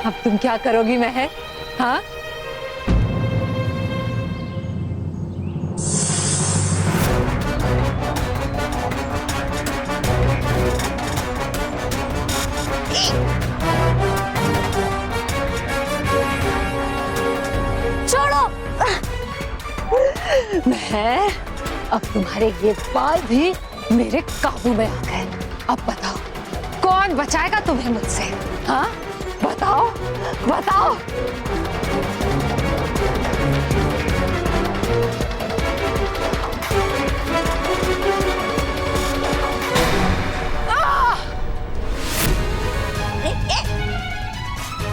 अब तुम क्या करोगी महर? हाँ, छोड़ो। महर, अब तुम्हारे ये बाल भी मेरे काबू में आ गए। अब बताओ कौन बचाएगा तुम्हें मुझसे? हाँ, बताओ बताओ।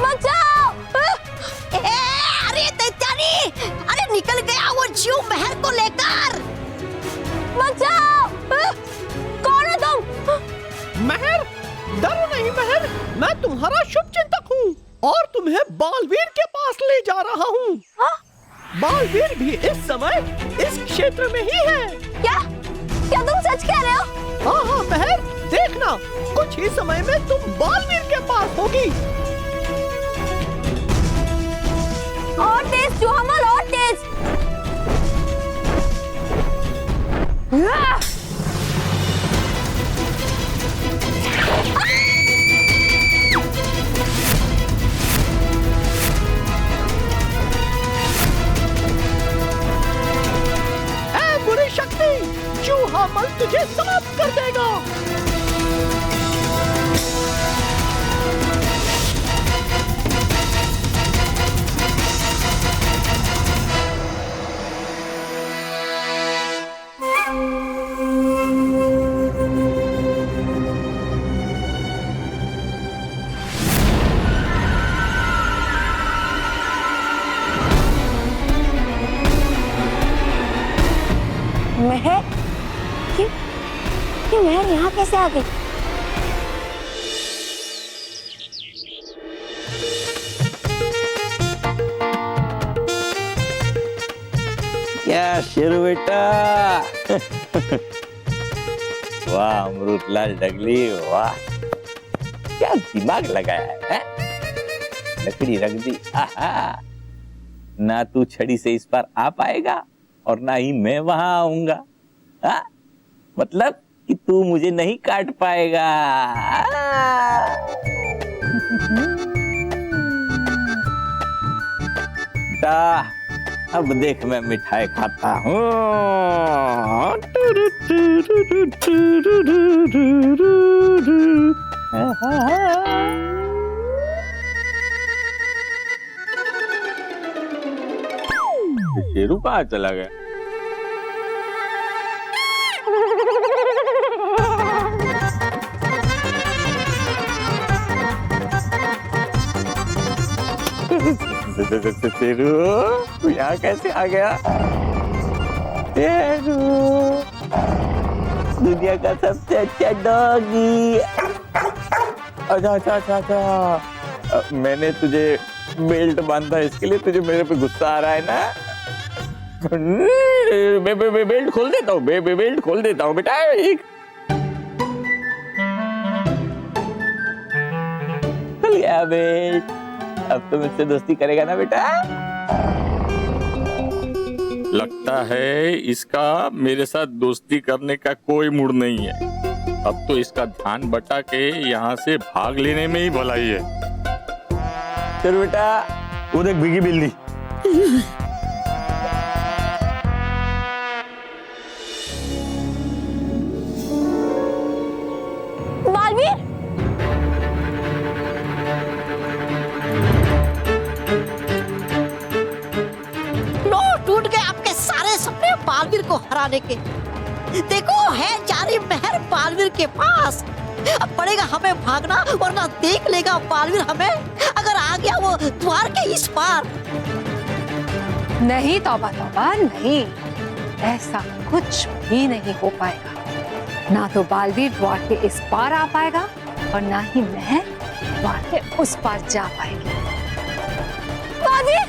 बचाओ। अरे दैत्यानी, अरे निकल गया वो जीव महर को लेकर। बचाओ। कौन हो तुम? महर, डरो नहीं महर, मैं तुम्हारा शुभ चिंतक हूँ और तुम्हें बालवीर के पास ले जा रहा हूँ। बालवीर भी इस समय इस क्षेत्र में ही है। क्या क्या तुम सच कह रहे हो? हाँ हाँ महर, देखना कुछ ही समय में तुम बालवीर के पास होगी। और तेज चूहामल, और तेज। ऐ बुरी शक्ति, चूहामल तुझे समाप्त कर देगा। महर, ये महर यहाँ कैसे आ गई? क्या शेरू बेटा। वाह अमृतलाल डगली, वाह क्या दिमाग लगाया है? लकड़ी रख दी। आहा, ना तू छड़ी से इस पार आ पाएगा और ना ही मैं वहां आऊंगा। मतलब कि तू मुझे नहीं काट पाएगा। अब देख मैं मिठाई खाता हूँ। शेरू कहाँ चला गया? शेरू, तू यहाँ कैसे आ गया? शेरू, दुनिया का सबसे अच्छा डॉगी। अच्छा अच्छा अच्छा अच्छा, मैंने तुझे बेल्ट बांधा इसके लिए तुझे मेरे पे गुस्सा आ रहा है ना? बेल्ट खोल देता हूँ, बेल्ट खोल देता हूँ बेटा। खुल गया बेल्ट। अब तो मुझसे दोस्ती करेगा ना बेटा? लगता है इसका मेरे साथ दोस्ती करने का कोई मूड नहीं है। अब तो इसका ध्यान बटा के यहाँ से भाग लेने में ही भलाई है। चल बेटा, वो देख भीगी बिल्ली। बालवीर, लो टूट गए आपके सारे सपने बालवीर को हराने के। देखो है जारी महर बालवीर के पास। अब पड़ेगा हमें भागना, वरना देख लेगा बालवीर हमें। अगर आ गया वो द्वार के इस पार। नहीं तौबा तौबा, नहीं, ऐसा कुछ भी नहीं हो पाएगा। ना तो बालवीर द्वार के इस पार आ पाएगा और ना ही महर द्वार के उस पार जा पाएगी। बालवीर,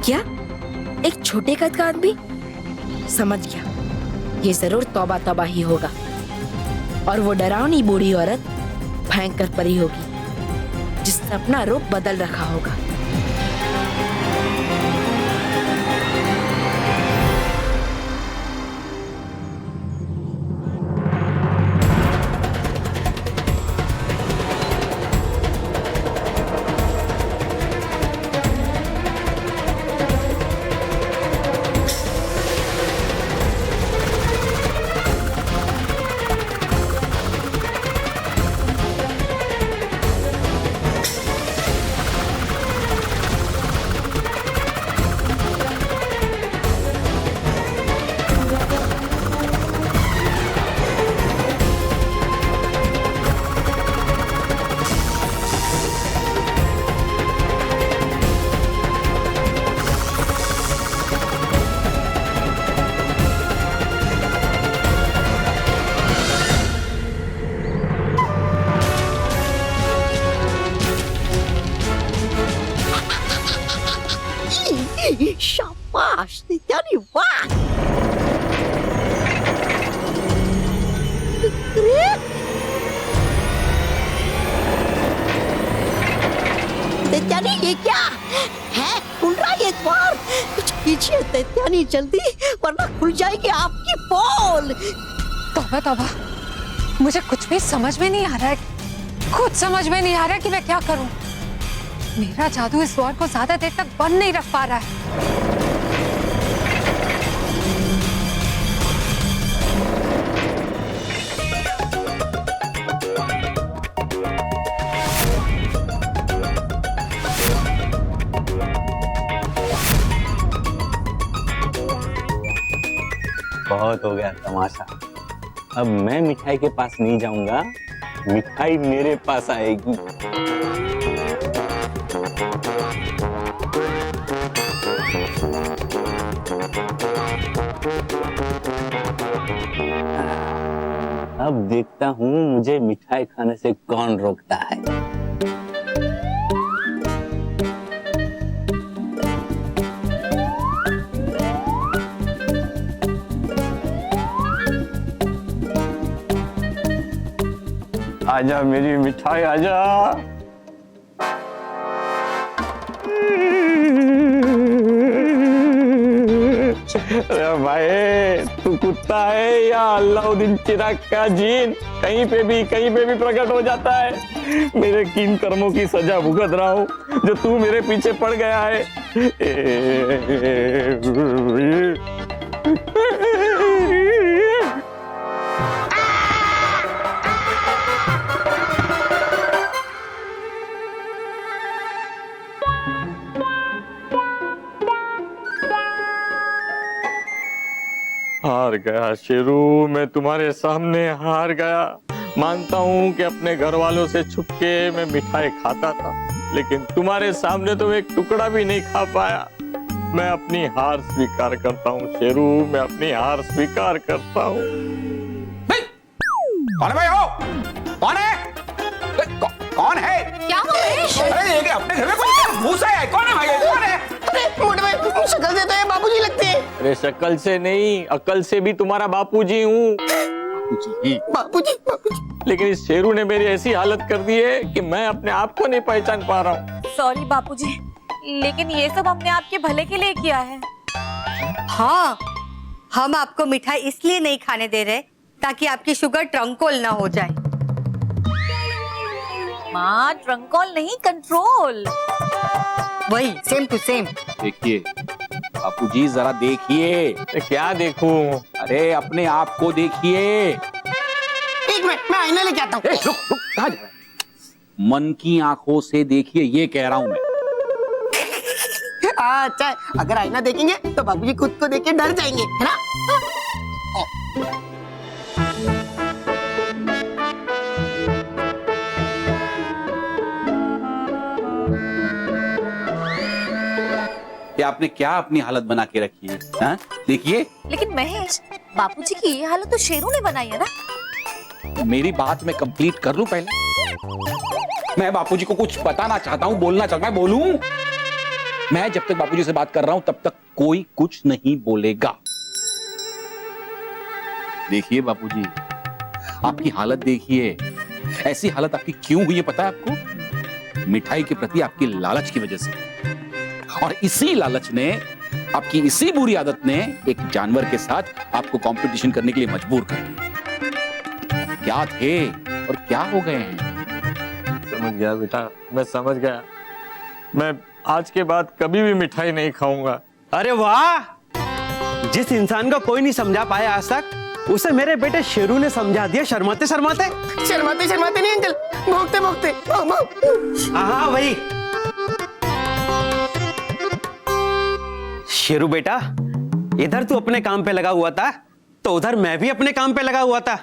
क्या? एक छोटे कद का आदमी? समझ गया, ये जरूर तौबा तौबा ही होगा और वो डरावनी बूढ़ी औरत भयंकर परी होगी जिसने अपना रूप बदल रखा होगा। शाबाश दैत्यानी, वाह! अरे! दैत्यानी, ये क्या है? खुल रहा है ये द्वार। कुछ कीजिए दैत्यानी जल्दी, वरना खुल जाएगी आपकी पोल। तौबा तौबा, मुझे कुछ भी समझ में नहीं आ रहा है, खुद समझ में नहीं आ रहा है कि मैं क्या करूं। मेरा जादू इस द्वार को ज्यादा देर तक बंद नहीं रख पा रहा है। बहुत हो गया तमाशा। अब मैं मिठाई के पास नहीं जाऊंगा, मिठाई मेरे पास आएगी। अब देखता हूँ मुझे मिठाई खाने से कौन रोकता है। आजा मेरी मिठाई, आजा। अरे भाई, तू कुत्ता है या अलाउद्दीन चिराग का जीन? कहीं पे भी प्रकट हो जाता है। मेरे किन कर्मों की सजा भुगत रहा हूँ जो तू मेरे पीछे पड़ गया है। हार गया शेरू, मैं तुम्हारे सामने हार गया। मानता हूँ कि अपने घर वालों से छुप के मैं मिठाई खाता था, लेकिन तुम्हारे सामने तो एक टुकड़ा भी नहीं खा पाया। मैं अपनी हार स्वीकार करता हूँ शेरू, मैं अपनी हार स्वीकार करता हूँ। कौन है भाई हो? कौन है? कौन है? क्या हो महेश? अरे ये अपने घर में कोई घुसा है? कौन है भाई? कौन है? अरे मोटे भाई, शक्ल से तो ये बाबूजी लगते हैं। अरे शक्ल से नहीं, अकल से भी तुम्हारा बापूजी हूँ। बाबूजी। लेकिन इस शेरू ने मेरी ऐसी हालत कर दी है कि मैं अपने आप को नहीं पहचान पा रहा हूँ। सॉरी बापूजी, लेकिन ये सब हमने आपके भले के लिए किया है। हाँ, हम आपको मिठाई इसलिए नहीं खाने दे रहे ताकि आपकी शुगर ट्रंकोल ना हो जाए। माँ, ट्रंकोल नहीं, कंट्रोल। वही सेम टू सेम। देखिए बापूजी, जरा देखिए। क्या देखूं? अरे अपने आप को देखिए। एक मिनट, मैं आईना लेके आता हूँ। रुक, कहाँ जा रहा है? मन की आंखों से देखिए, ये कह रहा हूं मैं। अच्छा, अगर आईना देखेंगे तो बाबूजी खुद को देख के डर जाएंगे, है ना? ये आपने क्या अपनी हालत बना के रखी है? हाँ? देखिए। लेकिन महेश, बापूजी की ये हालत तो शेरू ने बनाई है ना। मेरी बात मैं कंप्लीट कर लूं पहले। मैं बापूजी को कुछ बताना चाहता हूं, बोलना चाहता हूं। मैं बोलूं? मैं जब तक बापूजी से बात कर रहा हूं तब तक कोई कुछ नहीं बोलेगा। देखिए बापूजी, आपकी हालत देखिए, ऐसी हालत आपकी क्यों हुई है पता है आपको? मिठाई के प्रति आपकी लालच की वजह से। और इसी लालच ने, आपकी इसी बुरी आदत ने एक जानवर के साथ आपको कंपटीशन करने के लिए मजबूर कर दिया। क्या थे और क्या हो गए हैं? समझ गया बेटा, मैं समझ गया। मैं आज के बाद कभी भी मिठाई नहीं खाऊंगा। अरे वाह, जिस इंसान को कोई नहीं समझा पाया आज तक, उसे मेरे बेटे शेरू ने समझा दिया शर्माते शर्माते। शर्माते शर्माते नहीं अंकल, भौंकते भौंकते। हाँ वही। शेरू बेटा, इधर तू अपने काम पे लगा हुआ था तो उधर मैं भी अपने काम पे लगा हुआ था।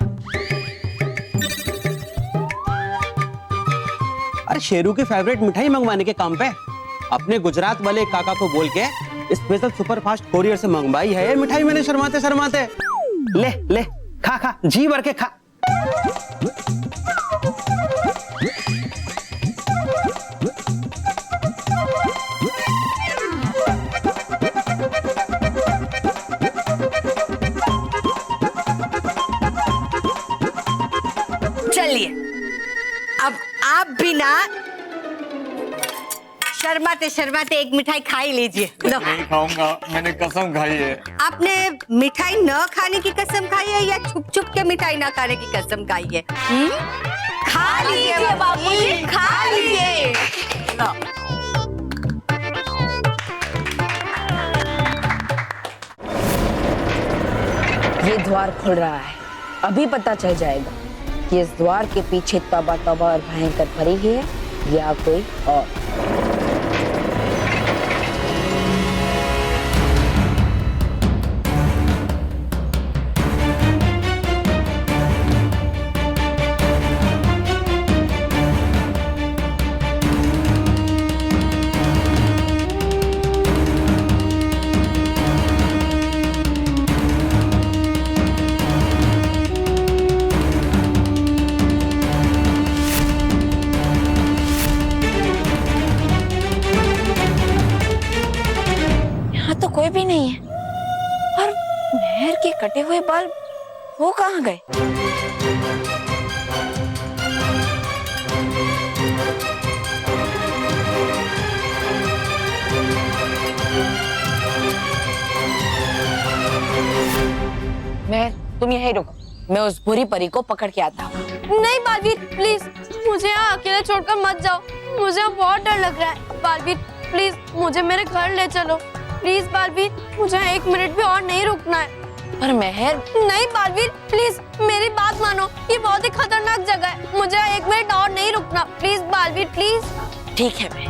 अरे शेरू की फेवरेट मिठाई मंगवाने के काम पे अपने गुजरात वाले काका को बोल के स्पेशल सुपरफास्ट कोरियर से मंगवाई है ये मिठाई मैंने शर्माते शर्माते। ले ले, खा खा, जी भर के खा। चलिए, अब आप भी ना शर्माते शर्माते एक मिठाई खा ही लीजिए। नहीं खाऊंगा, मैंने कसम खाई है। आपने मिठाई न खाने की कसम खाई है या छुप छुप के मिठाई न खाने की कसम खाई है? खा लीजिए बाबूजी, खा लीजिए। ये द्वार खुल रहा है, अभी पता चल जाएगा कि इस द्वार के पीछे तौबा तौबा और भयंकर परी है या कोई और। तो कोई भी नहीं है और मेहर के कटे हुए बाल वो कहाँ गए? मेहर, तुम यहीं रुको, मैं उस बुरी परी को पकड़ के आता हूँ। नहीं बालवीर, प्लीज मुझे यहाँ अकेले छोड़कर मत जाओ, मुझे यहाँ बहुत डर लग रहा है। बालवीर प्लीज मुझे मेरे घर ले चलो, प्लीज बालवीर, मुझे 1 मिनट भी और नहीं रुकना है। पर मेहर, नहीं बालवीर प्लीज मेरी बात मानो, ये बहुत ही खतरनाक जगह है, मुझे 1 मिनट और नहीं रुकना, प्लीज बालवीर प्लीज। ठीक है मैं,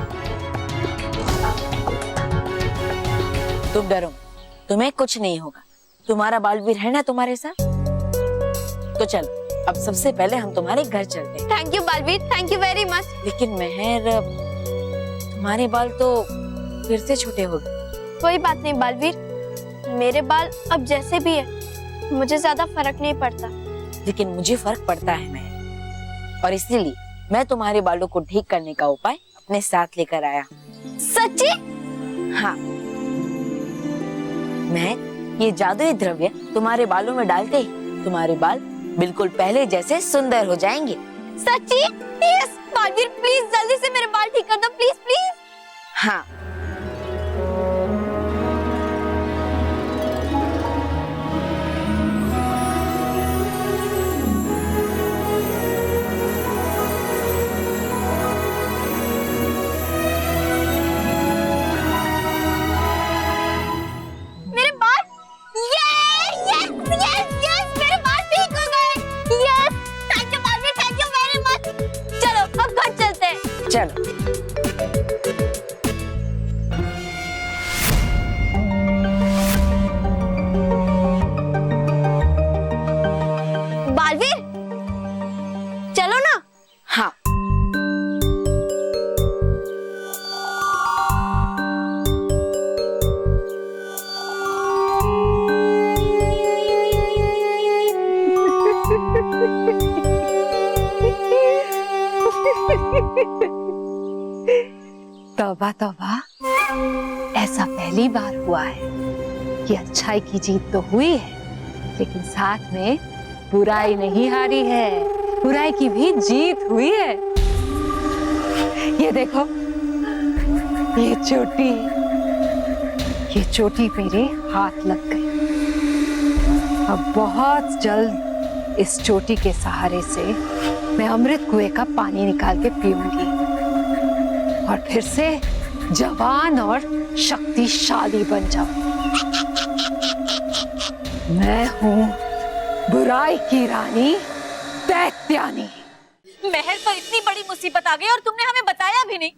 तुम डरो, तुम्हें कुछ नहीं होगा, तुम्हारा बालवीर है ना तुम्हारे साथ। तो चलो, अब सबसे पहले हम तुम्हारे घर चलते हैं। Thank you Baalveer, thank you very much. लेकिन मेहर, तुम्हारे बाल तो फिर से छोटे हो गए। कोई बात नहीं बालवीर, मेरे बाल अब जैसे भी है, मुझे ज्यादा फर्क नहीं पड़ता। लेकिन मुझे फर्क पड़ता है मेहर, और इसीलिए मैं तुम्हारे बालों को ठीक करने का उपाय अपने साथ लेकर आया। सच्ची? हाँ, मैं ये जादुई द्रव्य तुम्हारे बालों में डालते ही तुम्हारे बाल बिल्कुल पहले जैसे सुंदर हो जाएंगे। सच्ची? यस बालवीर, प्लीज जल्दी से मेरे बाल ठीक कर दो, प्लीज प्लीज। हाँ, मेरे बाल, यस यस यस यस, मेरे बाल ठीक हो गए। Yes, thank you Baalveer, thank you very much. चलो अब घर चलते हैं। चलो। बालवीर चलो ना। हाँ, तौबा तौबा, पहली बार हुआ है कि अच्छाई की जीत तो हुई है, लेकिन साथ में बुराई नहीं हारी है, बुराई की भी जीत हुई है। ये देखो, ये चोटी मेरे हाथ लग गई। अब बहुत जल्द इस चोटी के सहारे से मैं अमृत कुएं का पानी निकाल के पीऊंगी और फिर से जवान और शक्तिशाली बन जाऊं। मैं हूं बुराई की रानी दैत्यानी। महर पर इतनी बड़ी मुसीबत आ गई और तुमने हमें बताया भी नहीं।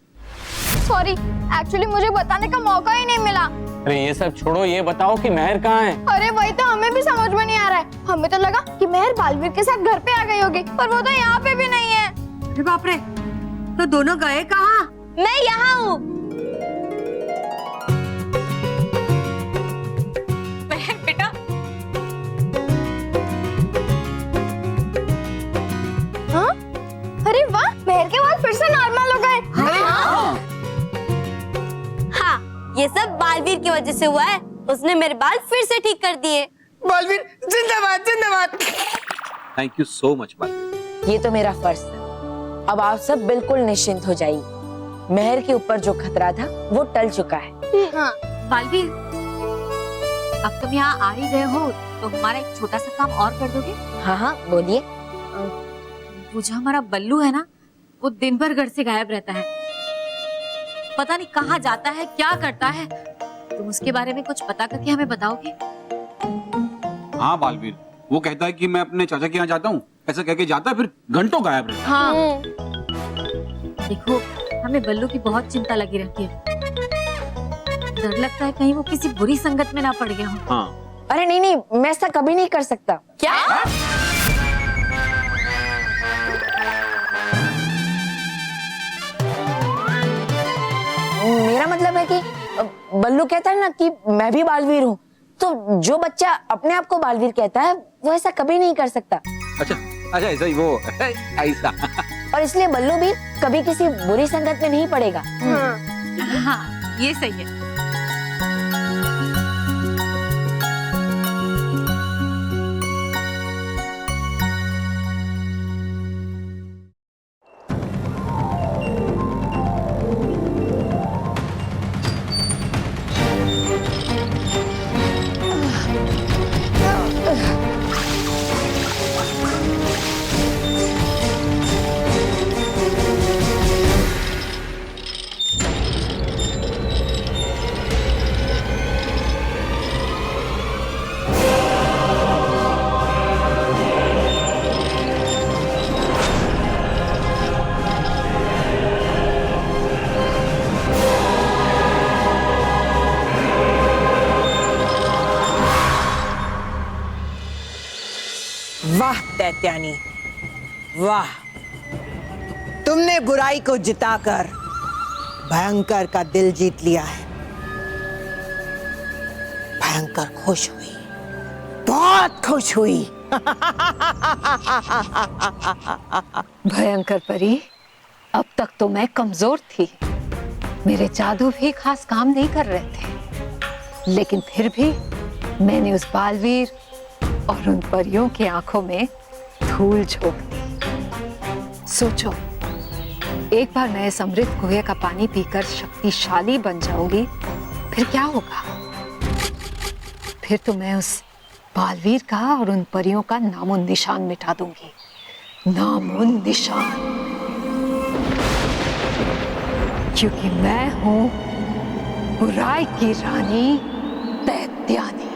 सॉरी, एक्चुअली मुझे बताने का मौका ही नहीं मिला। अरे ये सब छोड़ो, ये बताओ कि महर कहाँ है? अरे वही तो हमें भी समझ में नहीं आ रहा है। हमें तो लगा कि महर बालवीर के साथ घर पे आ गई होगी, पर वो तो यहाँ पे भी नहीं है। अरे बाप रे, तो दोनों गए कहाँ? मैं यहाँ हूँ। महर बेटा, हाँ? अरे वाह, महर के बाल फिर से नॉर्मल हो गए। हाँ, ये सब बालवीर की वजह से हुआ है। उसने मेरे बाल फिर से ठीक कर दिए। बालवीर जिंदाबाद जिंदाबाद। Thank you so much Baalveer. ये तो मेरा फर्ज था। अब आप सब बिल्कुल निश्चिंत हो जाइए। महर के ऊपर जो खतरा था वो टल चुका है। हाँ, बालवीर, अब तुम यहाँ आ ही गए हो तो हमारा एक छोटा सा काम और कर दोगे? हाँ हाँ, बोलिए। वो जो हमारा बल्लू है ना, वो दिन भर घर से गायब रहता है। पता नहीं कहाँ जाता है, क्या करता है। तुम उसके बारे में कुछ पता करके हमें बताओगे? हाँ बालवीर, वो कहता है कि मैं अपने चाचा के यहाँ जाता हूँ, ऐसा कह के जाता है, फिर घंटों गायब रहता है। हाँ। देखो, हमें बल्लू की बहुत चिंता लगी रहती है। डर लगता है कहीं वो किसी बुरी संगत में ना पड़ गया हो। हाँ। अरे नहीं नहीं, मैं ऐसा कभी नहीं कर सकता। क्या? मेरा मतलब है कि बल्लू कहता है ना कि मैं भी बालवीर हूँ, तो जो बच्चा अपने आप को बालवीर कहता है वो ऐसा कभी नहीं कर सकता। अच्छा अच्छा, ऐसा ही वो ऐसा। और इसलिए बल्लू भी कभी किसी बुरी संगत में नहीं पड़ेगा। हाँ, ये सही है। वाह दैत्यानी, वाह, तुमने बुराई को जिताकर भयंकर का दिल जीत लिया है। भयंकर खुश हुई, बहुत खुश हुई। भयंकर परी, अब तक तो मैं कमजोर थी, मेरे जादू भी खास काम नहीं कर रहे थे, लेकिन फिर भी मैंने उस बालवीर और उन परियों की आंखों में धूल झोंक दी। सोचो, एक बार मैं इस अमृत कुएं का पानी पीकर शक्तिशाली बन जाऊंगी, फिर क्या होगा? फिर तो मैं उस बालवीर का और उन परियों का नामो निशान मिटा दूंगी, नामो निशान, क्योंकि मैं हूं बुराई की रानी दैत्यानी।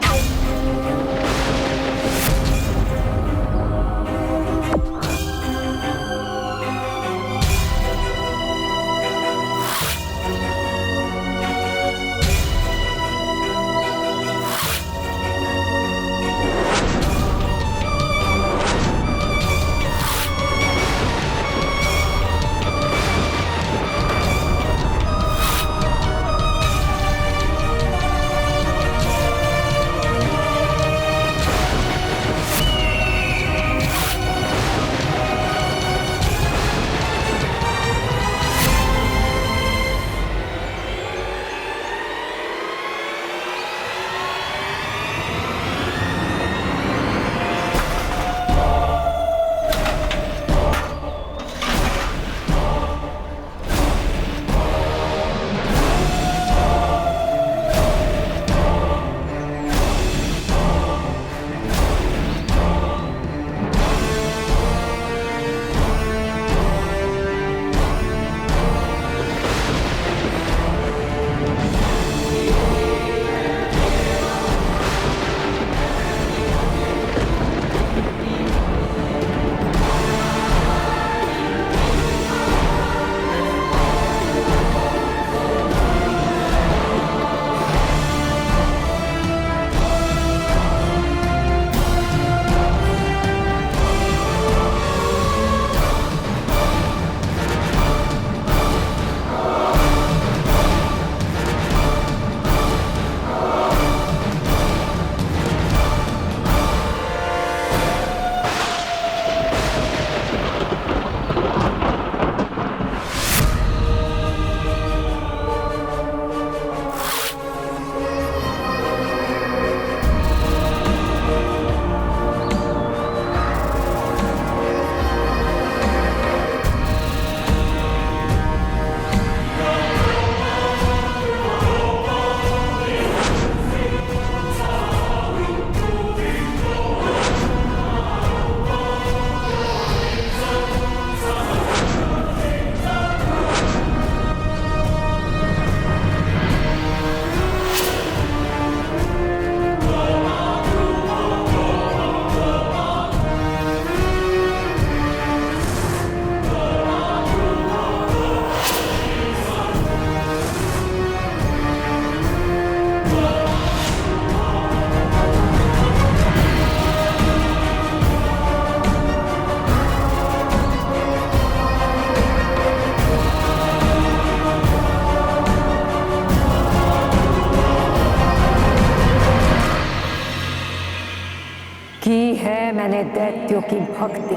दैत्यों की भक्ति,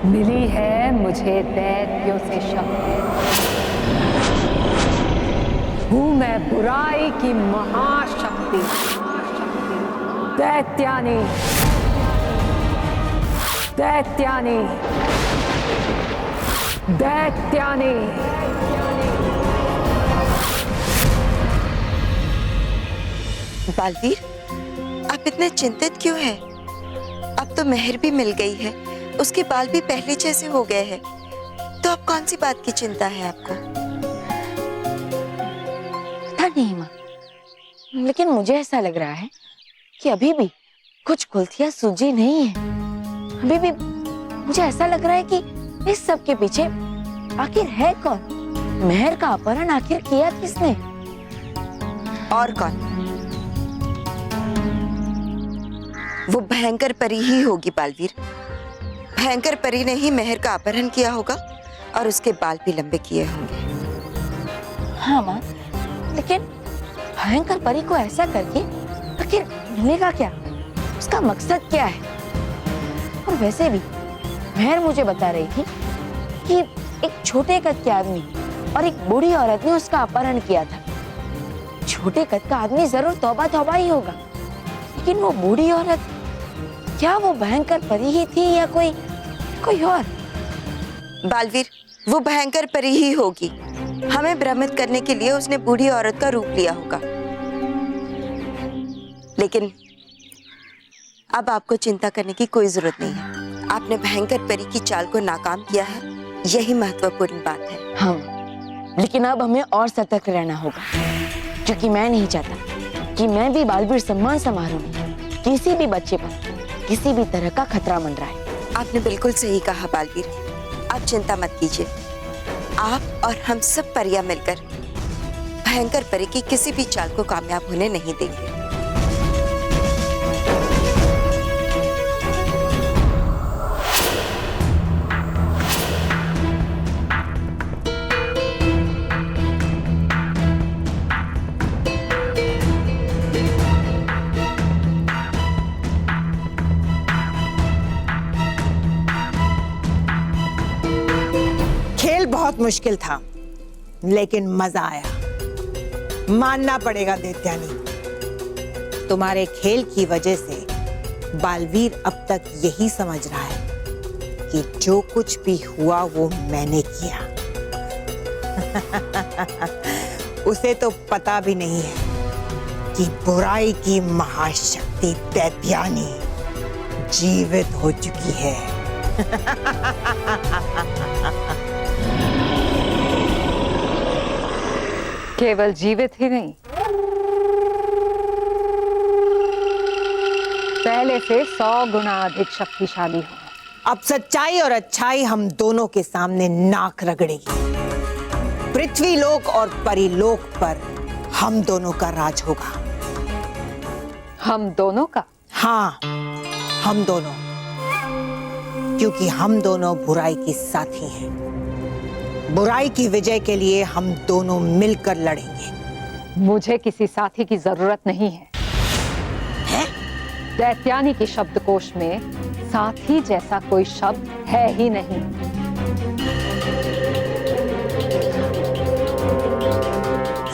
मिली है मुझे दैत्यों से शक्ति। हूं मैं बुराई की महाशक्ति, दैत्यानी, दैत्यानी, दैत्यानी। बालवीर, आप इतने चिंतित क्यों हैं? अब तो मेहर भी मिल गई है, उसके बाल भी पहले जैसे हो गए हैं, तो अब कौन सी बात की चिंता है आपको? पता नहीं माँ, लेकिन मुझे ऐसा लग रहा है कि अभी भी कुछ कुल्थियां सूझी नहीं है। अभी भी मुझे ऐसा लग रहा है कि इस सब के पीछे आखिर है कौन? मेहर का अपहरण आखिर किया किसने? और कौन? वो भयंकर परी ही होगी बालवीर। भयंकर परी ने ही मेहर का अपहरण किया होगा और उसके बाल भी लंबे किए होंगे। हाँ माँ, लेकिन भयंकर परी को ऐसा करके आखिर मिलेगा क्या? उसका मकसद क्या है? और वैसे भी मेहर मुझे बता रही थी कि एक छोटे कद के आदमी और एक बूढ़ी औरत ने उसका अपहरण किया था। छोटे कद का आदमी जरूर तौबा तौबा ही होगा, लेकिन वो बूढ़ी औरत, क्या वो भयंकर परी ही थी या कोई और? बालवीर, वो भयंकर परी ही होगी। हमें भ्रमित करने के लिए उसने बूढ़ी औरत का रूप लिया होगा। लेकिन अब आपको चिंता करने की कोई जरूरत नहीं है। आपने भयंकर परी की चाल को नाकाम किया है, यही महत्वपूर्ण बात है। हाँ, लेकिन अब हमें और सतर्क रहना होगा, क्योंकि मैं नहीं चाहता कि मैं भी बालवीर सम्मान समारोह में किसी भी बच्चे पर किसी भी तरह का खतरा मंडराए। आपने बिल्कुल सही कहा बालवीर, आप चिंता मत कीजिए। आप और हम सब परियां मिलकर भयंकर परी की किसी भी चाल को कामयाब होने नहीं देंगे। बहुत मुश्किल था, लेकिन मजा आया। मानना पड़ेगा दैत्यानी, तुम्हारे खेल की वजह से बालवीर अब तक यही समझ रहा है कि जो कुछ भी हुआ वो मैंने किया। उसे तो पता भी नहीं है कि बुराई की महाशक्ति दैत्यानी जीवित हो चुकी है। केवल जीवित ही नहीं, पहले से 100 गुना अधिक शक्तिशाली हो। अब सच्चाई और अच्छाई हम दोनों के सामने नाक रगड़ेगी। पृथ्वी लोक और परीलोक पर हम दोनों का राज होगा। हम दोनों का? हाँ, हम दोनों, क्योंकि हम दोनों बुराई के साथी हैं। बुराई की विजय के लिए हम दोनों मिलकर लड़ेंगे। मुझे किसी साथी की जरूरत नहीं है। दैत्यानी के शब्दकोश में साथी जैसा कोई शब्द है ही नहीं।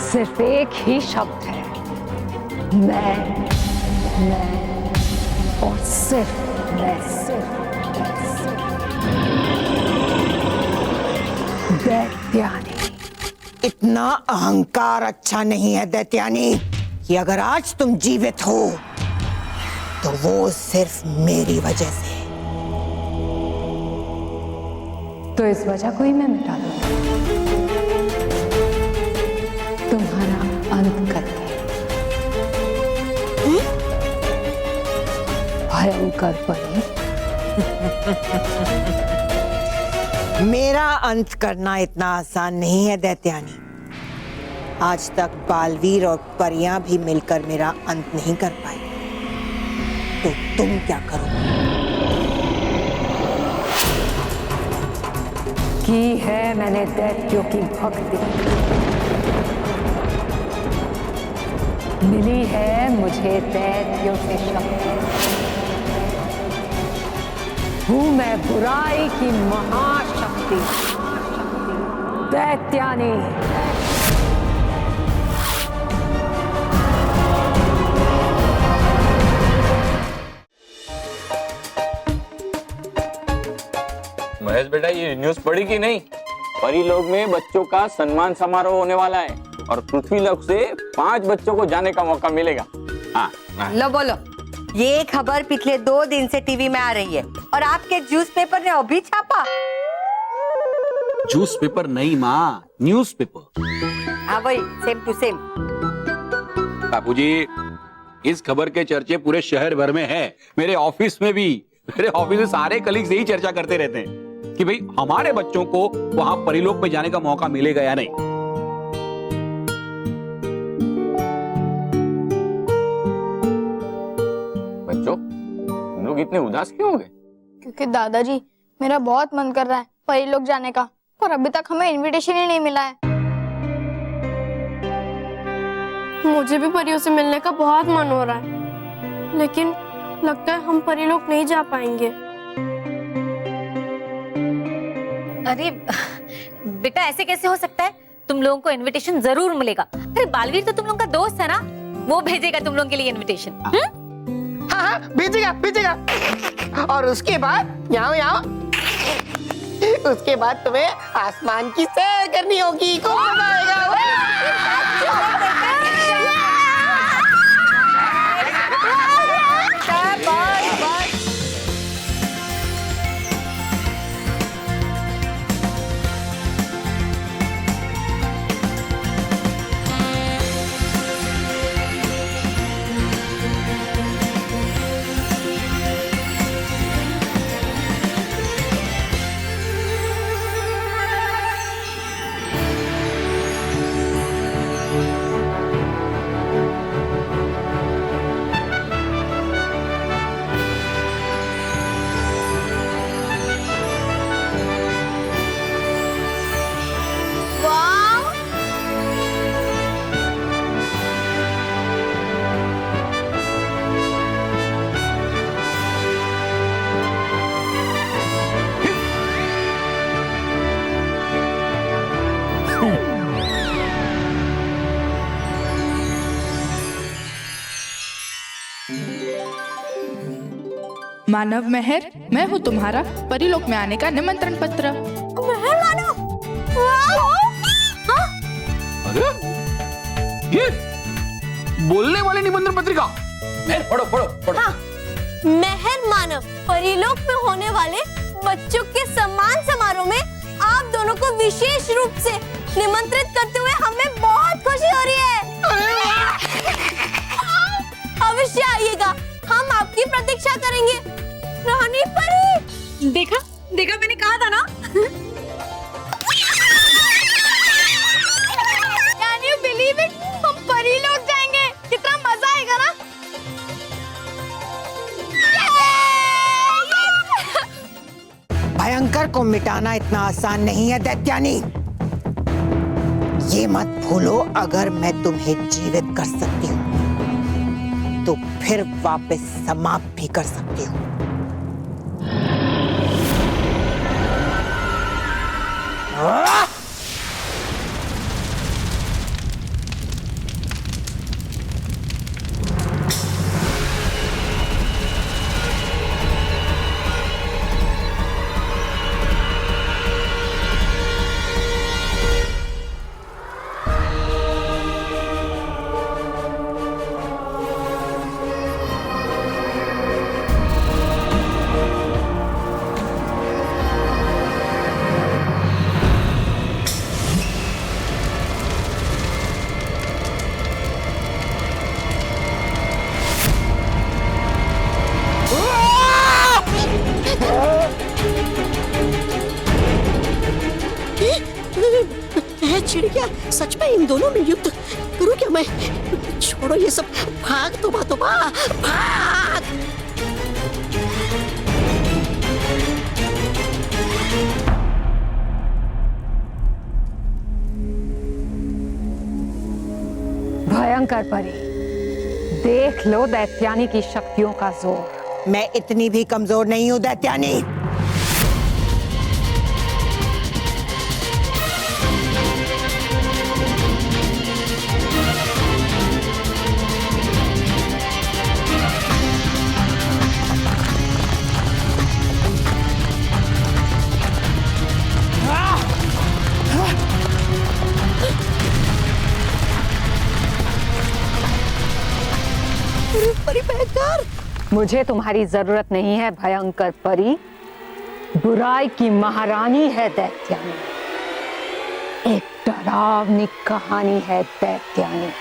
सिर्फ एक ही शब्द है, मैं और सिर्फ मैं। दैत्यानी। इतना अहंकार अच्छा नहीं है दैत्यानी, कि अगर आज तुम जीवित हो तो वो सिर्फ मेरी वजह से। तो इस वजह को ही मैं मिटा दूंगा, तुम्हारा अंत करके। भयंकर परी। मेरा अंत करना इतना आसान नहीं है दैत्यानी। आज तक बालवीर और परियां भी मिलकर मेरा अंत नहीं कर पाई, तो तुम क्या करोगे? की है मैंने दैत्यों की भक्ति, मिली है मुझे दैत्यों से शक्ति। हूं मैं बुराई की महाशक्ति, दैत्यानी। महेश बेटा, ये न्यूज़ पढ़ी कि नहीं? परीलोक में बच्चों का सम्मान समारोह होने वाला है और पृथ्वीलोक से 5 बच्चों को जाने का मौका मिलेगा। हाँ। लो बोलो, ये खबर पिछले 2 दिन से टीवी में आ रही है और आपके न्यूज़ पेपर ने अभी छापा। जूस पेपर नहीं माँ, न्यूज पेपर। हाँ वही, सेम टू सेम। बापूजी, इस खबर के चर्चे पूरे शहर भर में है। मेरे ऑफिस में भी, मेरे ऑफिस में सारे कलीग्स यही चर्चा करते रहते हैं कि भाई हमारे बच्चों को वहां परीलोक में जाने का मौका मिलेगा या नहीं। बच्चों, तुम लोग इतने उदास क्यों हो गए? क्योंकि दादाजी, मेरा बहुत मन कर रहा है परीलोक जाने का, पर अभी तक हमें इनविटेशन ही नहीं मिला है। मुझे भी परियों से मिलने का बहुत मन हो रहा है, लेकिन लगता है हम परीलोक नहीं जा पाएंगे। अरे बेटा, ऐसे कैसे हो सकता है? तुम लोगों को इनविटेशन जरूर मिलेगा। अरे बालवीर तो तुम लोगों का दोस्त है ना, वो भेजेगा तुम लोगों के लिए इनविटेशन। हाँ, भेजेगा भेजेगा। और उसके बाद यहाँ उसके बाद तुम्हें आसमान की सैर करनी होगी। कौन बताएगा? मानव मेहर, मैं हूँ तुम्हारा परीलोक में आने का निमंत्रण पत्र। मेहर मानव, अरे ये बोलने वाले निमंत्रण पत्रिका। पढ़ो पढ़ो पढ़ो। हाँ, मेहर मानव, परीलोक में होने वाले बच्चों के सम्मान समारोह में आप दोनों को विशेष रूप से निमंत्रित करते हुए हमें बहुत खुशी हो रही है। अवश्य आइएगा, हम आपकी प्रतीक्षा करेंगे। रानी परी, देखा देखा, मैंने कहा था ना। Can you believe it? हम परीलोक जाएंगे, कितना मजा आएगा ना। भयंकर को मिटाना इतना आसान नहीं है दैत्यानी। ये मत भूलो, अगर मैं तुम्हें जीवित कर सकती हूँ तो फिर वापस समाप्त भी कर सकती हूँ। छिड़ गया। सच में इन दोनों में युद्ध करूं क्या मैं? छोड़ो ये सब, भाग तोबा तोबा, भाग। भयंकर परी, देख लो दैत्यानी की शक्तियों का जोर। मैं इतनी भी कमजोर नहीं हूं दैत्यानी। परी भयंकर, मुझे तुम्हारी जरूरत नहीं है भयंकर परी। बुराई की महारानी है दैत्यानी। एक डरावनी कहानी है दैत्यानी।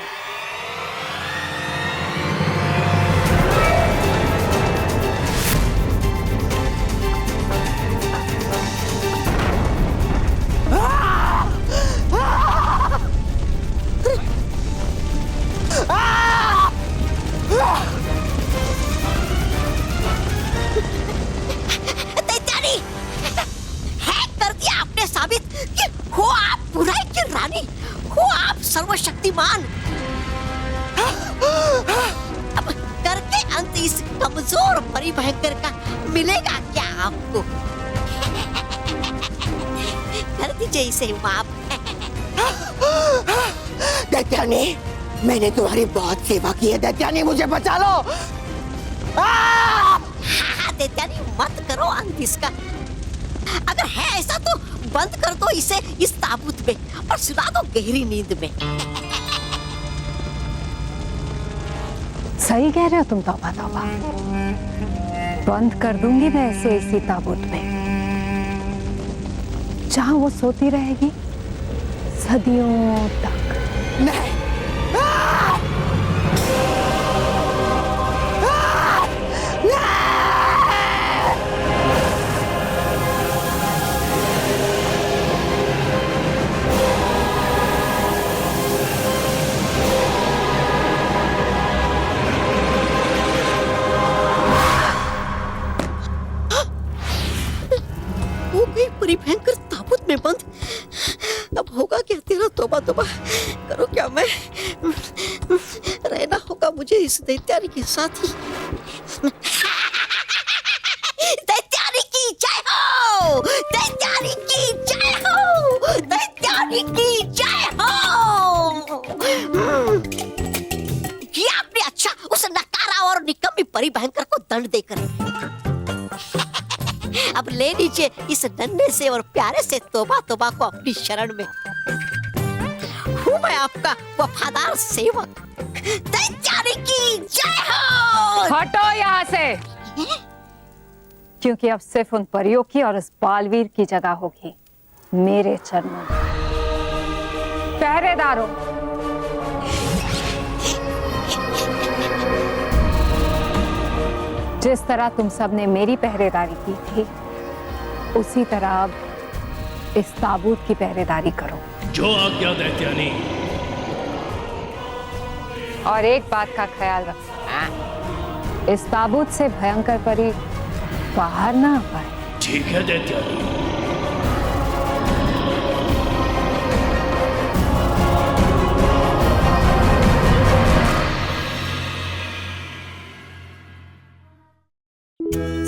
सर्वशक्तिमान। अब करके अंत इस कमजोर परी भयंकर का मिलेगा क्या आपको? कर दीजिए इसे माफ। दैत्यानी, मैंने तुम्हारी बहुत सेवा की है दैत्यानी, मुझे बचा लो। दैत्यानी मत करो अंत इसका। अगर है ऐसा तो बंद कर दो इसे इस ताबूत में और सुला दो गहरी नींद में। सही कह रहे हो तुम तौबा तौबा। बंद कर दूंगी मैं इसे इसी ताबूत में, जहां वो सोती रहेगी सदियों तक। नहीं। परी भयंकर ताबूत में बंद। अब होगा क्या तेरा? तौबा तौबा करो क्या मैं? रहना होगा मुझे इस दैत्यानी के साथ ही। दैत्यानी की जय हो! दैत्यानी की जय हो! दैत्यानी की जय हो! किया आपने अच्छा उस नकारा और निकम्मी परी भयंकर को दंड देकर। अब ले लीजिए इस नन्हे से और प्यारे से तौबा तौबा को अपनी शरण में। हूँ मैं आपका वफादार सेवक। दैत्यानी की जय हो! हटो यहाँ से, क्योंकि अब सिर्फ उन परियों की और उस बालवीर की जगह होगी मेरे चरणों में। पहरेदारों, जिस तरह तुम सबने मेरी पहरेदारी की थी उसी तरह अब इस ताबूत की पहरेदारी करो। जो आज्ञा दैत्यानी। और एक बात का ख्याल रखना, इस ताबूत से भयंकर परी बाहर ना आ पाए। ठीक है दैत्यानी।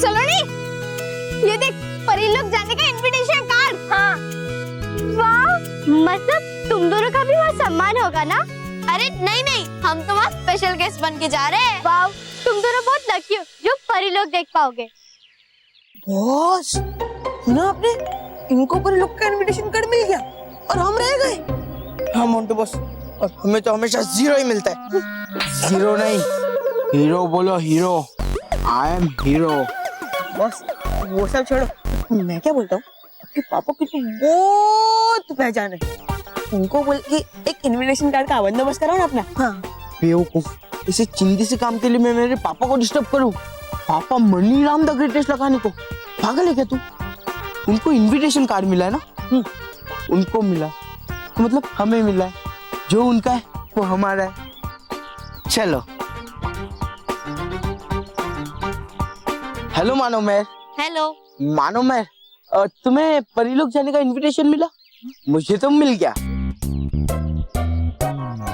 सलोनी, ये देख परी लोग जाने का इनविटेशन कार्ड। हाँ। वाह, मतलब तुम दोनों का भी वहाँ सम्मान होगा ना? अरे नहीं नहीं, हम तो वहाँ स्पेशल गेस्ट बन के जा रहे हैं। वाह, तुम दोनों बहुत लकी हो जो परी लोग देख पाओगे। बॉस, सुना आपने? इनको परी लोग का इनविटेशन कार्ड मिल गया और हम रह गए। हाँ मोंटू बॉस, और हमें तो हमेशा 0 ही मिलता है। 0 नहीं, हीरो बोलो hero. I am hero. Boss वो सब छोड़ो, मैं क्या बोलता हूँ, आपके पापा की तो बहुत पहचान है। उनको बोल के एक इनविटेशन कार्ड का बंदोबस्त कराओ ना अपना। हाँ। बेवकूफ, इसे चिंदी से काम के लिए मैं मेरे पापा को डिस्टर्ब करूँ? पापा मनी राम द ग्रेटेस्ट लगाने को पागल है क्या तू? उनको इनविटेशन कार्ड मिला है ना, उनको मिला तो मतलब हमें मिला है। जो उनका है वो हमारा है। चलो। हेलो मानो मेहर। हेलो। मानो मेहर, तुम्हें परी लोग जाने का इनविटेशन मिला? मुझे तो मिल गया।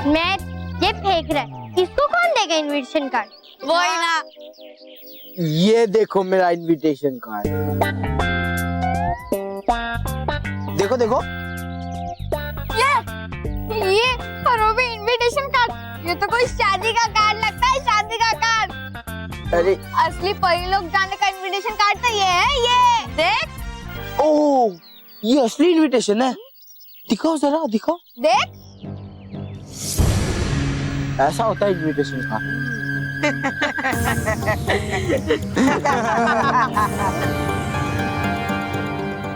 मैं ये फेंक रहा है, इसको कौन देगा इनविटेशन कार्ड? वो ही ना। ये देखो मेरा इनविटेशन कार्ड। देखो देखो। ये और वो भी इनविटेशन कार्ड। ये तो कोई शादी का कार्ड लगता है, शादी का कार्ड। अरे असली परी लोग जाने का इनविटेशन कार्ड तो ये है, ये देख। ओह, ये असली इनविटेशन है। दिखाओ जरा, दिखाओ। देख। ऐसा होता है इनविटेशन कार्ड।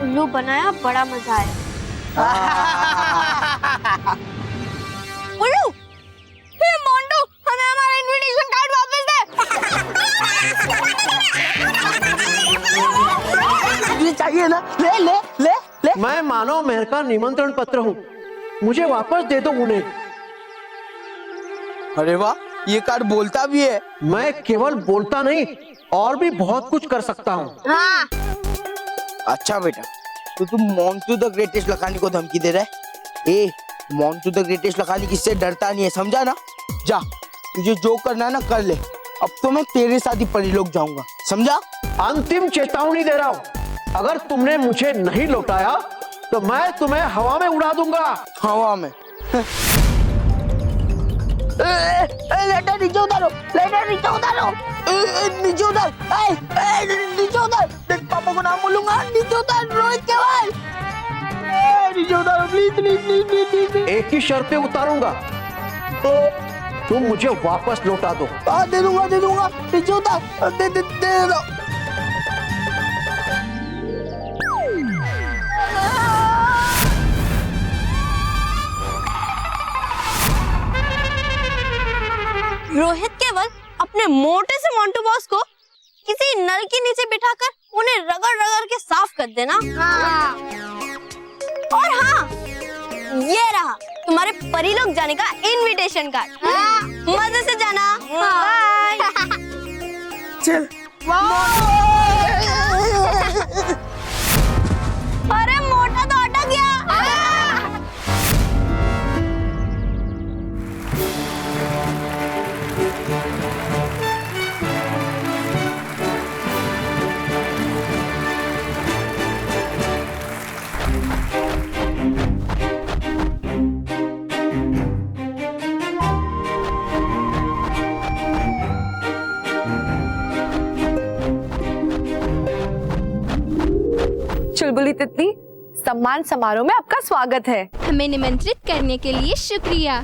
उल्लू बनाया, बड़ा मजा आया। उल्लू, हे मोंटू, हमें हमारा इनविटेशन कार्ड वापस दे। ये चाहिए ना? ले ले ले ले। मैं मानव मेहर का निमंत्रण पत्र हूँ, मुझे वापस दे दो उन्हें। अरे वाह, ये कार्ड बोलता भी है। मैं केवल बोलता नहीं, और भी बहुत कुछ कर सकता हूँ। हाँ। अच्छा बेटा, तो तुम मोंटू द ग्रेटेस्ट लखानी को धमकी दे रहा है? ए, मोंटू द ग्रेटेस्ट लखानी किससे डरता नहीं है, समझा ना? जा, तुझे जो करना है ना कर ले। अब तो मैं तेरे साथ ही परिलोक जाऊंगा, समझा? अंतिम चेतावनी दे रहा हूँ, अगर तुमने मुझे नहीं लौटाया तो मैं तुम्हें हवा में उड़ा दूंगा। हवा में? लेटर नीचे उतारो, लेटर नीचे उतारो, नीचे उतार, नीचे उतार। पापा को नाम बोलूंगा, नीचे उतार। रोहित केवल, नीचे उतारो प्लीज प्लीज प्लीज प्लीज। एक ही शर्त पे उतारूंगा, तुम मुझे वापस लौटा दो। दे दूंगा दे दूंगा। नीचे उतार, दे दे दे दो। रोहित केवल अपने मोटे से मोंटू बॉस को किसी नल के नीचे बिठाकर उन्हें रगड़ रगड़ के साफ कर देना। हाँ। और हाँ, ये रहा तुम्हारे परिलोक जाने का इनविटेशन कार्ड। हाँ। मजे से जाना। बाय। चल। अरे मोटा तो अटक गया। चुलबुली तितली, सम्मान समारोह में आपका स्वागत है। हमें निमंत्रित करने के लिए शुक्रिया।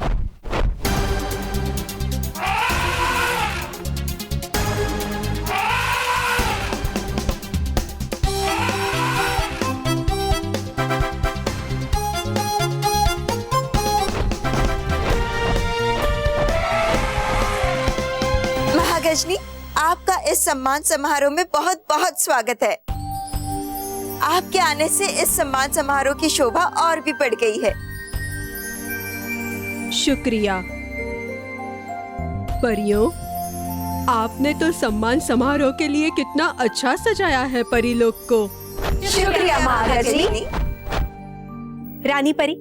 महागजनी, आपका इस सम्मान समारोह में बहुत बहुत स्वागत है। आपके आने से इस सम्मान समारोह की शोभा और भी बढ़ गई है। शुक्रिया परियों, आपने तो सम्मान समारोह के लिए कितना अच्छा सजाया है परिलोक को। शुक्रिया महारानी। रानी परी,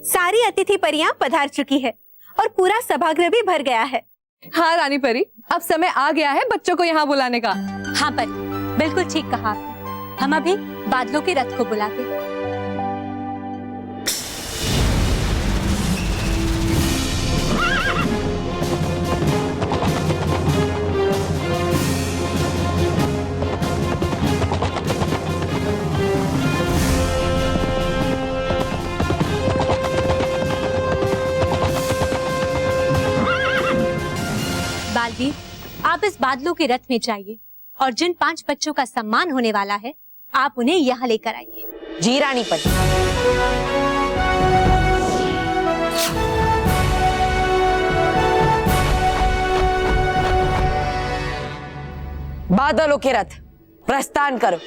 सारी अतिथि परियां पधार चुकी है और पूरा सभागृह भी भर गया है। हाँ रानी परी, अब समय आ गया है बच्चों को यहाँ बुलाने का। हाँ परी, बिल्कुल ठीक कहा। हम अभी बादलों के रथ को बुलाते। बालवीर, आप इस बादलों के रथ में जाइए और जिन 5 बच्चों का सम्मान होने वाला है, आप उन्हें यहाँ लेकर आइए। जी रानी परी। बादलों के रथ प्रस्थान करो।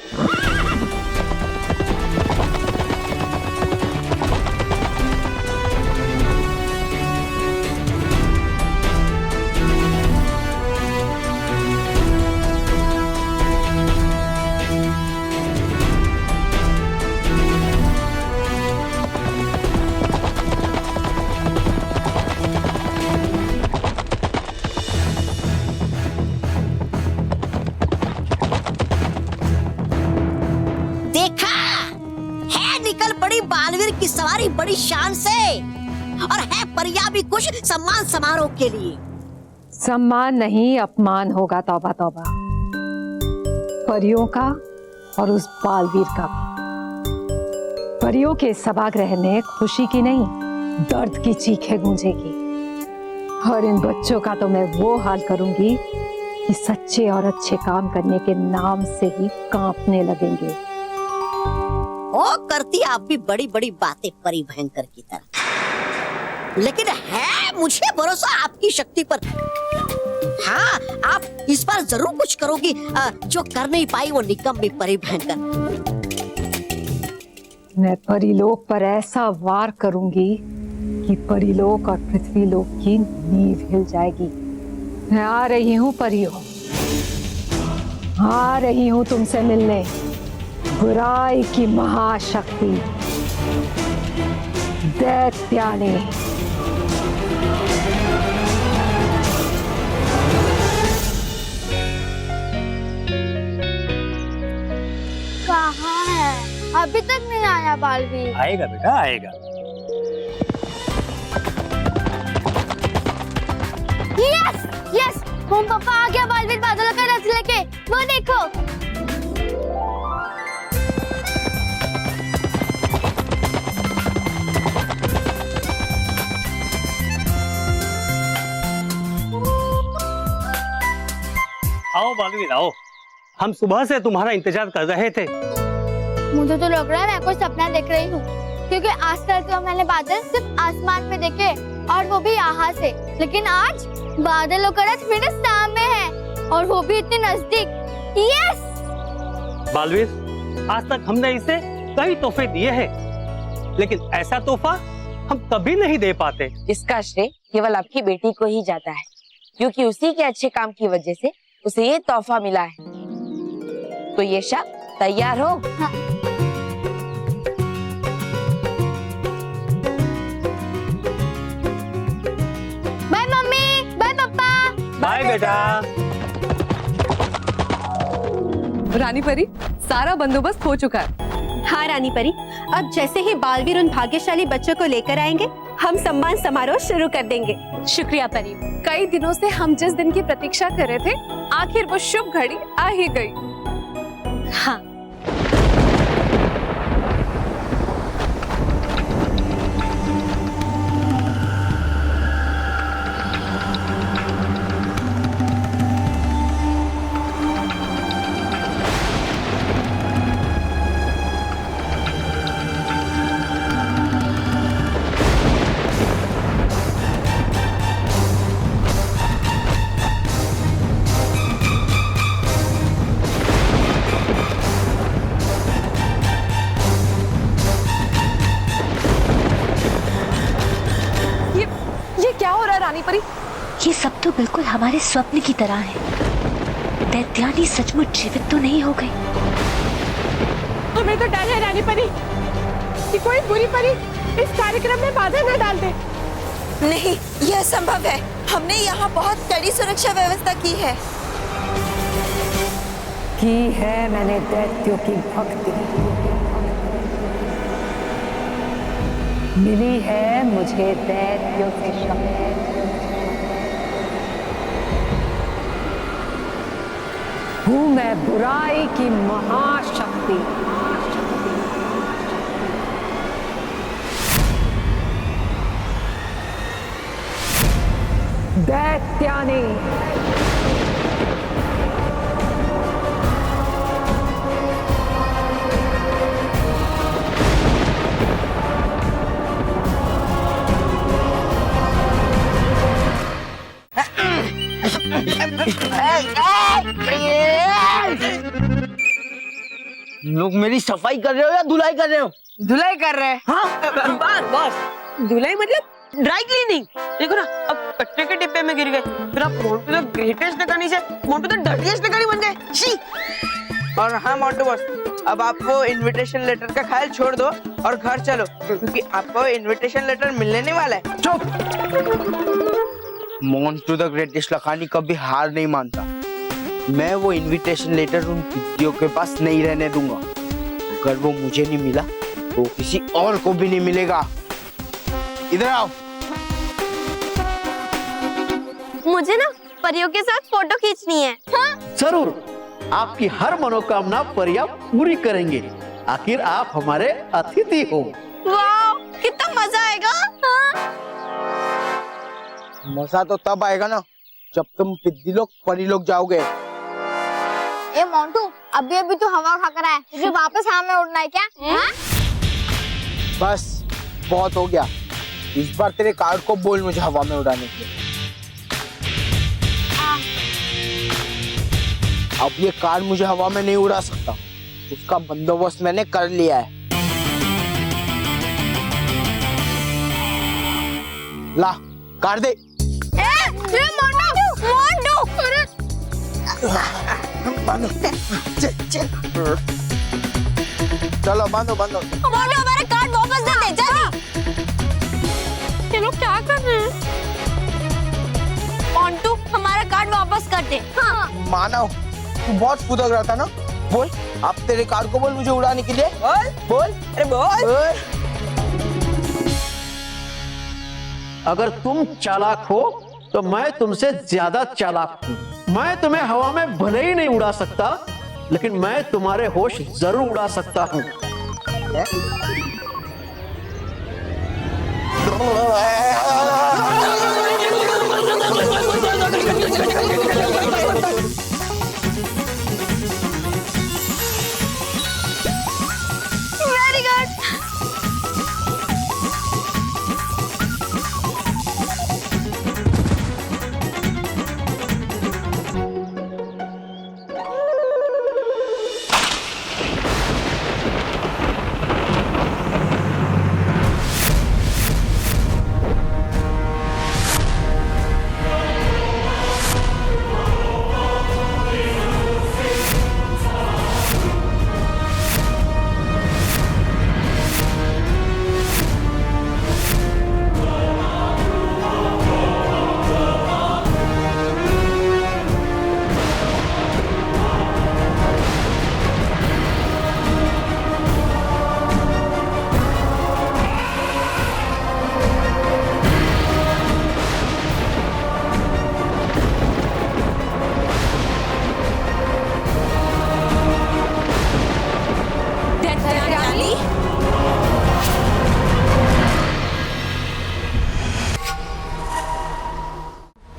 है परिया भी कुछ सम्मान समारोह के लिए। सम्मान नहीं अपमान होगा, तौबा तौबा। परियों का और उस बालवीर का भी। परियों के सभागृह में खुशी की नहीं दर्द की चीखें गूंजेगी, और इन बच्चों का तो मैं वो हाल करूंगी कि सच्चे और अच्छे काम करने के नाम से ही कांपने लगेंगे। ओ करती आप भी बड़ी बड़ी बातें परी भयंकर की तरह, लेकिन है मुझे भरोसा आपकी शक्ति पर। हाँ, आप इस बार जरूर कुछ करोगी। जो कर नहीं पाई वो निकम्मी परी भयंकर। मैं परीलोक पर ऐसा वार करूंगी कि परीलोक और पृथ्वीलोक की नींव हिल जाएगी। मैं आ रही हूँ परियों, आ रही हूँ तुमसे मिलने, बुराई की महाशक्ति दैत्यानी। कहाँ है? अभी तक नहीं आया बालवीर। आएगा बेटा, आएगा। यस यस, होम पापा आ गया बालवीर बादलों का रथ लेके। वो देखो। आओ बालवीर आओ, हम सुबह से तुम्हारा इंतजार कर रहे थे। मुझे तो लग रहा है मैं कोई सपना देख रही हूँ, क्योंकि आजकल तो मैंने बादल सिर्फ आसमान में देखे, और वो भी यहाँ से। लेकिन आज बादलों का रथ मेरे सामने है, और वो भी इतने नजदीक। यस बालवीर, आज तक हमने इसे कई तोहफे दिए हैं, लेकिन ऐसा तोहफा हम कभी नहीं दे पाते। इसका श्रेय केवल आपकी बेटी को ही जाता है, क्योंकि उसी के अच्छे काम की वजह से उसे ये तोहफा मिला है। तो ये शब तैयार हो? हाँ। बाय मम्मी, बाय पापा। बाय बेटा। रानी परी, सारा बंदोबस्त हो चुका है। हाँ रानी परी, अब जैसे ही बालवीर उन भाग्यशाली बच्चों को लेकर आएंगे, हम सम्मान समारोह शुरू कर देंगे। शुक्रिया परी। कई दिनों से हम जिस दिन की प्रतीक्षा कर रहे थे, आखिर वो शुभ घड़ी आ ही गई। हाँ। ये सब तो बिल्कुल हमारे स्वप्न की तरह है। दैत्यानी सचमुच जीवित तो नहीं हो गई। हमें तो डर है रानी परी कि कोई बुरी परी इस कार्यक्रम में बाधा न डाल दे। नहीं, यह संभव है। हमने यहाँ बहुत कड़ी सुरक्षा व्यवस्था की है मैंने दैत्यों की भक्ति, मिली है मुझे दैत्यों से शक्ति। हूँ मैं बुराई की महाशक्ति। दैत्यानी। लोग मेरी सफाई कर रहे हो या धुलाई कर रहे हो? धुलाई कर रहे हैं। हाँ बस धुलाई मतलब ड्राई क्लीनिंग। देखो ना, अब कचरे के डिब्बे में गिर गए, फिर आप मोंटू तो ग्रेटेस्ट नकानी से मोंटू तो डर्टीएस्ट नकानी बन गए। शी। और हाँ मोंटू बॉस, अब आप वो इनविटेशन लेटर का ख्याल छोड़ दो और घर चलो, क्योंकि आपको इनविटेशन लेटर मिलने नहीं वाला है। चुप। मोंटू द ग्रेटेस्ट लखानी कभी हार नहीं मानता। मैं वो इनविटेशन लेटर उन दीदियों के पास नहीं रहने दूंगा। अगर वो मुझे नहीं मिला तो किसी और को भी नहीं मिलेगा। इधर आओ। मुझे ना परियों के साथ फोटो खींचनी है। हाँ? जरूर, आपकी हर मनोकामना परियां पूरी करेंगे। आखिर आप हमारे अतिथि हो। वाह, कितना मजा आएगा। हाँ? मजा तो तब आएगा ना जब तुम पिद्दी लोग परी लोग जाओगे। ए मोंटू, अभी अभी तो हवा खा कर आया, तुझे वापस हवा में उड़ना है क्या? हाँ? बस बहुत हो गया। इस बार तेरे कार्ड को बोल मुझे हवा में उड़ाने के लिए। अब ये कार्ड मुझे हवा में नहीं उड़ा सकता, उसका बंदोबस्त मैंने कर लिया है। ला कार्ड दे। बांधो। चलो बांधो बांधो। हमारा कार्ड वापस दे दे जल्दी। ये लोग क्या कर रहे हैं? मोंटू, हमारा कार्ड वापस कर दे। हाँ। मानव, तू बहुत फुदक रहा था ना। बोल, आप तेरे कार्ड को बोल मुझे उड़ाने के लिए। बोल। अरे बोल। अगर तुम चालाक हो तो मैं तुमसे ज्यादा चालाक हूँ। मैं तुम्हें हवा में भले ही नहीं उड़ा सकता, लेकिन मैं तुम्हारे होश जरूर उड़ा सकता हूँ। Very good.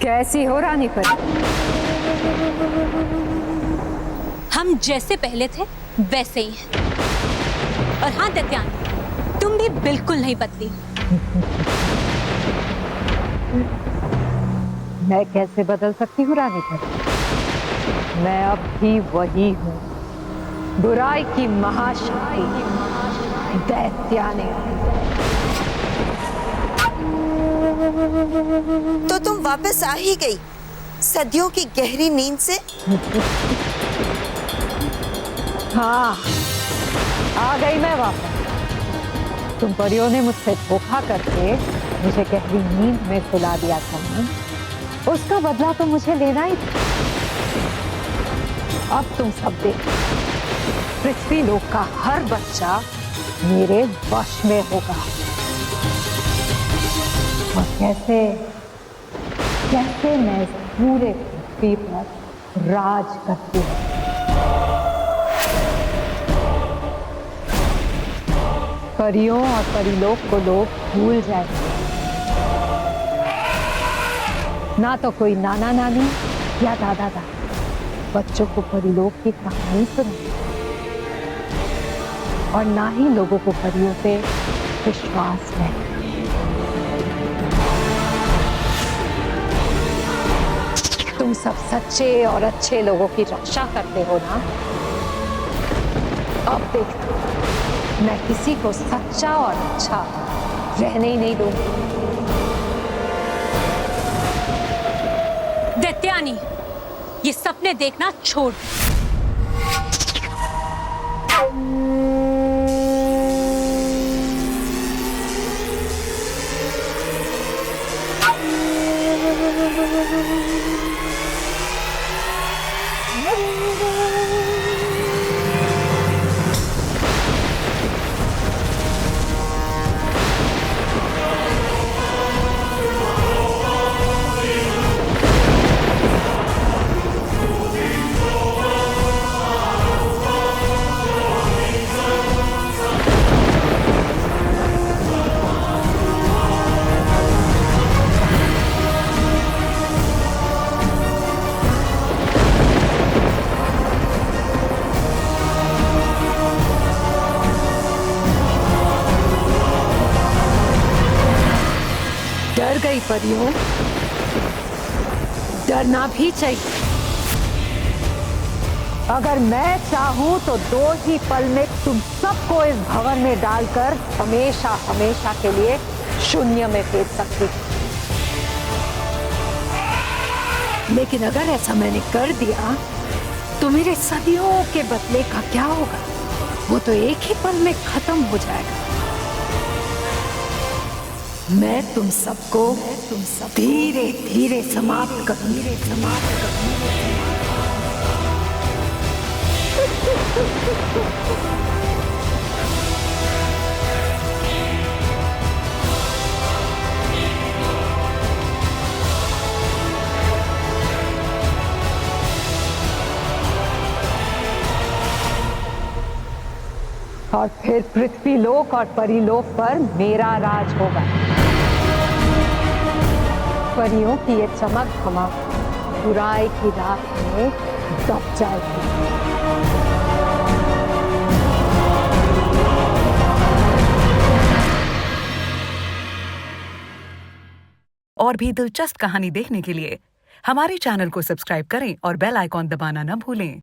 कैसी हो रानी परी? हम जैसे पहले थे वैसे ही हैं। और हाँ दैत्यानी, तुम भी बिल्कुल नहीं बदली। मैं कैसे बदल सकती हूँ रानी परी? मैं अब भी वही हूँ, बुराई की महाशक्ति दैत्यानी। तो तुम वापस आ ही गई सदियों की गहरी नींद से। हाँ, आ गई मैं वापस। तुम परियों ने मुझसे धोखा करके मुझे गहरी नींद में सुला दिया था ना, उसका बदला तो मुझे लेना ही था। अब तुम सब देखो, पृथ्वी लोक का हर बच्चा मेरे वश में होगा। और कैसे कैसे मैं इस पूरे पृथ्वी पर राज करती हूँ। परियों और परिलोक को लोग भूल जाएंगे। ना तो कोई नाना नानी या दादा दादी बच्चों को परिलोक की कहानी सुनाए, और ना ही लोगों को परियों पे विश्वास है। तुम सब सच्चे और अच्छे लोगों की रक्षा करते हो ना। अब देखो, मैं किसी को सच्चा और अच्छा रहने ही नहीं दूंगी। दैत्यानी, ये सपने देखना छोड़। परियों, डरना भी चाहिए। अगर मैं चाहूं तो 2 ही पल में तुम सबको इस भवन में डालकर हमेशा हमेशा के लिए शून्य में भेज सकती हूं। लेकिन अगर ऐसा मैंने कर दिया तो मेरे सदियों के बदले का क्या होगा? वो तो एक ही पल में खत्म हो जाएगा। मैं तुम सबको धीरे धीरे समाप्त करूंगी। और फिर पृथ्वीलोक और परीलोक पर मेरा राज होगा। परियों की ये चमक धमक बुराई की राख में दब जाएगी। और भी दिलचस्प कहानी देखने के लिए हमारे चैनल को सब्सक्राइब करें और बेल आइकॉन दबाना न भूलें।